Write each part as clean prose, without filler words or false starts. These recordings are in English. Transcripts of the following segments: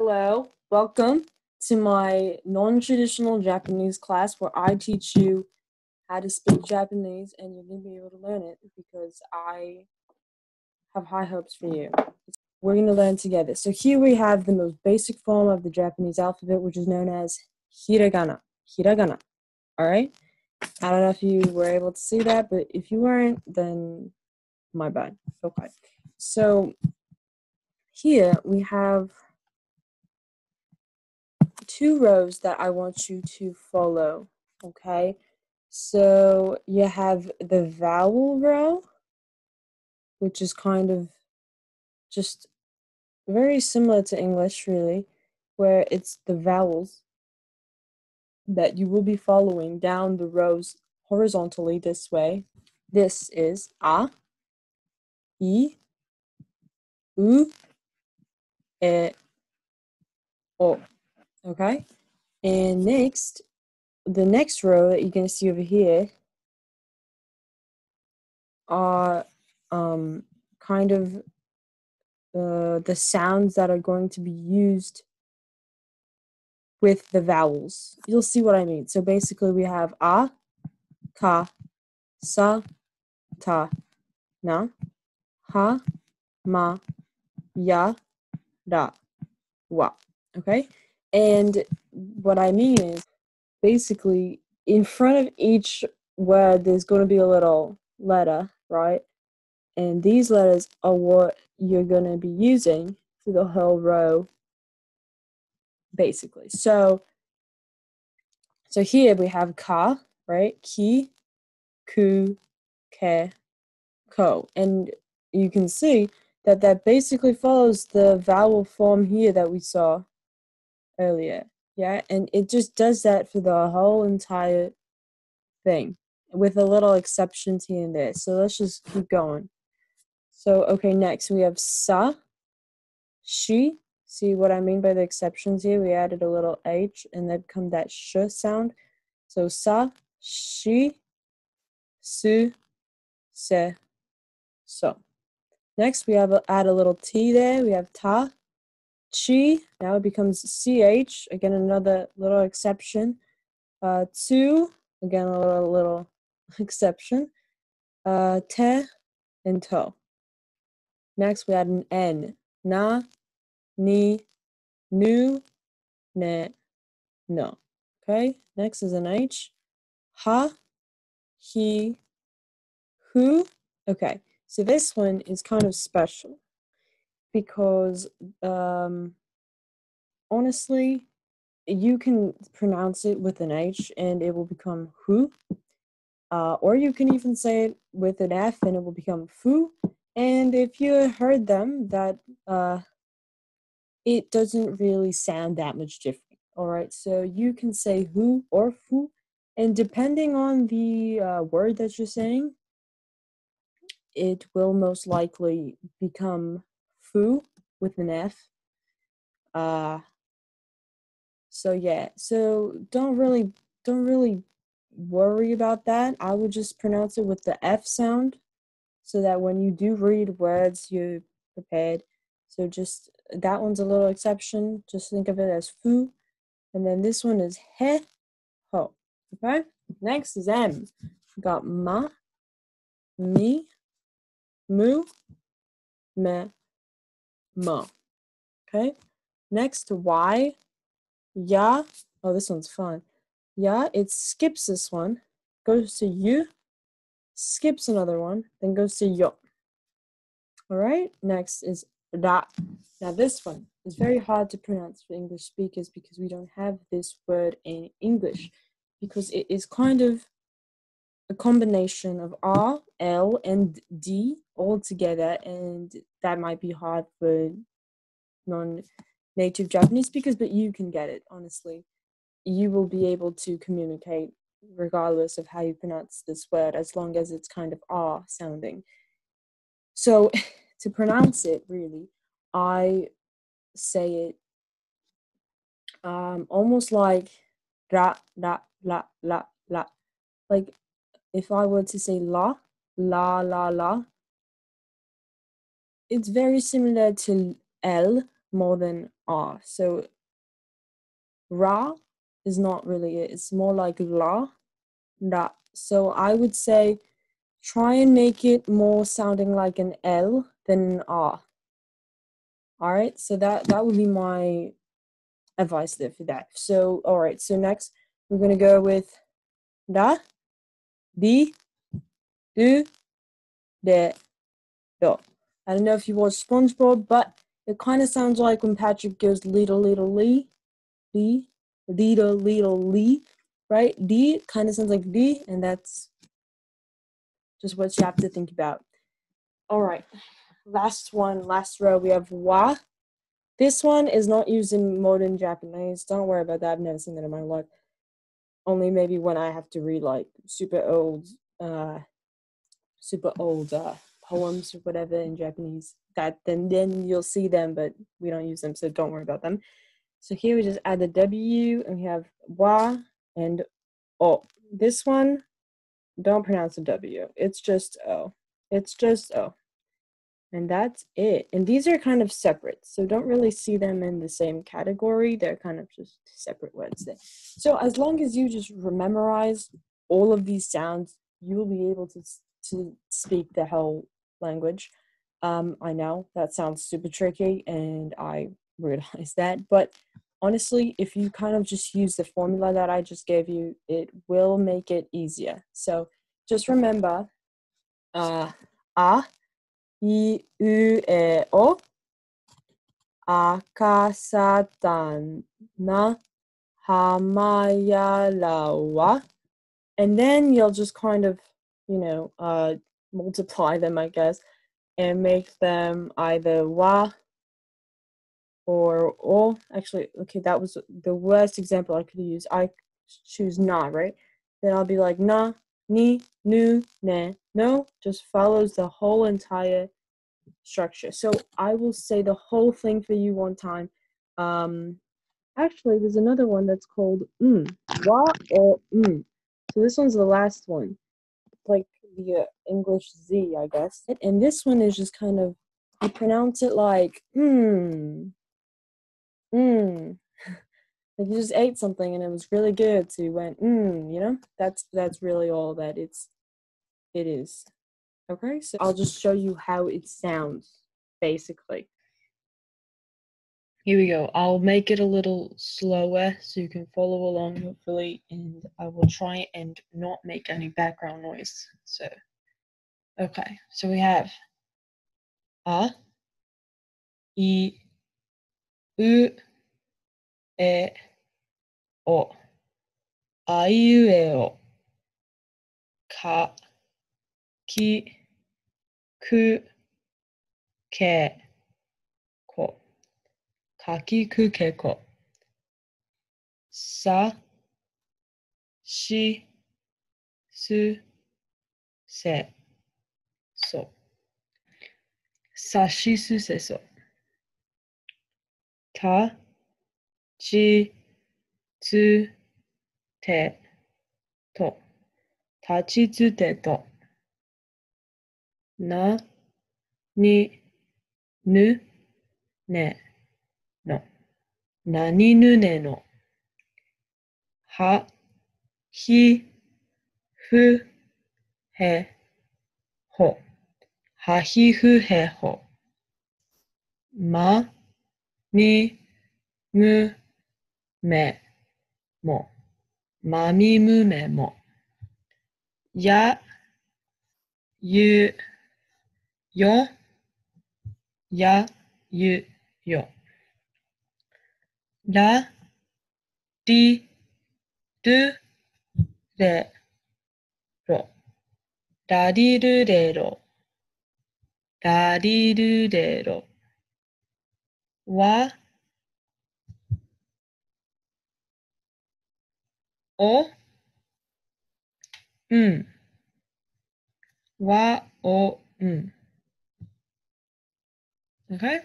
Hello, welcome to my non-traditional Japanese class where I teach you how to speak Japanese and you're going to be able to learn it because I have high hopes for you. We're going to learn together. So here we have the most basic form of the Japanese alphabet, which is known as hiragana. Hiragana, all right? I don't know if you were able to see that, but if you weren't, then my bad. Okay. So here we have two rows that I want you to follow, okay? So you have the vowel row, which is kind of just very similar to English, really, where it's the vowels that you will be following down the rows horizontally this way. This is A, I, U, E, O, okay? And next, the next row that you're going to see over here are kind of the sounds that are going to be used with the vowels. You'll see what I mean. So basically we have a, ka, sa, ta, na, ha, ma, ya, da, wa. Okay? And what I mean is basically in front of each word there's going to be a little letter, right? And these letters are what you're going to be using for the whole row, basically. So here we have ka, right? Ki, ku, ke, ko. And you can see that basically follows the vowel form here that we saw earlier. Yeah, and it just does that for the whole entire thing with a little exceptions here and there. So let's just keep going. So, okay, next we have sa, she. See what I mean by the exceptions here? We added a little H and then come that sh sound. So sa, she, su, se, so. Next we have add a little T there. We have ta, chi. Now it becomes CH. Again, another little exception. Tu, again, a little exception. Te and to. Next we add an N. Na, ni, nu, ne, no. Okay, next is an H. Ha, he, who. Okay, so this one is kind of special because honestly, you can pronounce it with an H and it will become who. Or you can even say it with an F and it will become foo. And if you heard them, that it doesn't really sound that much different. All right, so you can say who or foo, and depending on the word that you're saying, it will most likely become foo with an F. So yeah, so don't really worry about that. I would just pronounce it with the F sound so that when you do read words, you're prepared. So just that one's a little exception. Just think of it as foo. And then this one is he, ho. Okay? Next is M. We got ma, mi, mu, me, mo. Okay? Next, Y, ya. Oh, this one's fun. Ya, it skips this one, goes to you, skips another one, then goes to yo. All right, next is da. Now this one is very hard to pronounce for English speakers because we don't have this word in English because it is kind of a combination of R, L, and D all together, and that might be hard for non-native Japanese speakers, but you can get it, honestly. You will be able to communicate regardless of how you pronounce this word as long as it's kind of R sounding. So to pronounce it, really, I say it almost like ra, la, la, la, la. Like if I were to say la, la, la, la, it's very similar to L, more than ah. So ra is not really it. It's more like la, da. So I would say try and make it more sounding like an L than an ah. All right, so that would be my advice there for that. So all right, so next we're gonna go with da, di, do, de, do. I don't know if you watch SpongeBob, but it kind of sounds like when Patrick goes little lee, little lee, right? D kind of sounds like D, and that's just what you have to think about. All right, last row, we have wa. This one is not used in modern Japanese. Don't worry about that. I've never seen that in my life. Only maybe when I have to read like super old poems or whatever in Japanese. That then you'll see them, but we don't use them, so don't worry about them. So here we just add the W, and we have wa and o. This one, don't pronounce the W. It's just o. It's just o. And that's it. And these are kind of separate, so don't really see them in the same category. They're kind of just separate words there. So as long as you just memorize all of these sounds, you will be able to speak the whole language. I know that sounds super tricky, and I realize that, but honestly, if you kind of just use the formula that I just gave you, it will make it easier. So just remember, a, I, U, E, O, akasatana, hamayalawa. And then you'll just kind of, multiply them, I guess, and make them either wa or o. Actually, okay, that was the worst example I could use. I choose na, right? Then I'll be like na, ni, nu, ne, no. Just follows the whole entire structure. So I will say the whole thing for you one time. Actually, there's another one that's called wa or So this one's the last one, like the English Z, I guess. And this one is just kind of, you pronounce it like like you just ate something and it was really good, so you went That's really all that it is. Okay, so I'll just show you how it sounds, basically. Here we go. I'll make it a little slower so you can follow along, hopefully, and I will try and not make any background noise. So, okay, so we have a, I, U, E, O,あいうえお、か、き、く、け、こ、かきくけこ、さ、し、す、せ、そ、さしすせそ、た、ち、つ、て、と、たちつてと、な、に、ぬ、ね、の、なにぬねの、は、ひ、ふ、へ、ほ、はひふへほ、ま、み、む、め、も、まみむめも、や、ゆ、よ、や、ゆ、よ、ら、り、る、れ、ろ、らりるれろ、らりるれろ、わ、お、わ、お、Okay.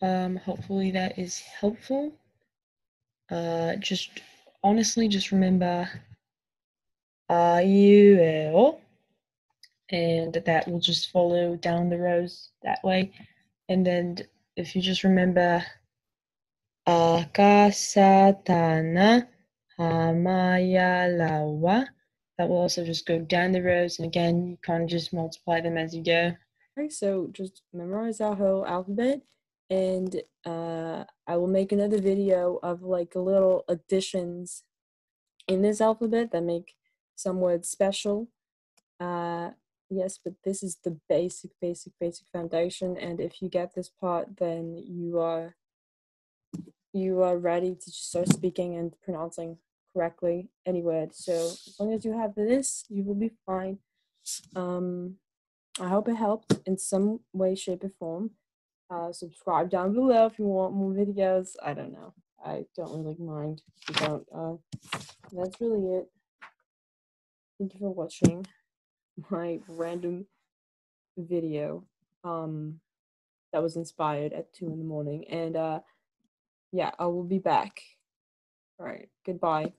Hopefully that is helpful. Just honestly, just remember a, u, e, o, and that will just follow down the rows that way. And then if you just remember akasatana hamayalawa, that will also just go down the rows, and again, you can't just multiply them as you go. Okay, so just memorize our whole alphabet, and I will make another video of like little additions in this alphabet that make some words special. Yes, but this is the basic foundation, and if you get this part, then you are ready to just start speaking and pronouncing correctly any word. So as long as you have this, you will be fine. I hope it helped in some way, shape, or form. Subscribe down below if you want more videos. I don't know. I don't really mind if you don't. That's really it. Thank you for watching my random video that was inspired at 2 in the morning. And yeah, I will be back. All right, goodbye.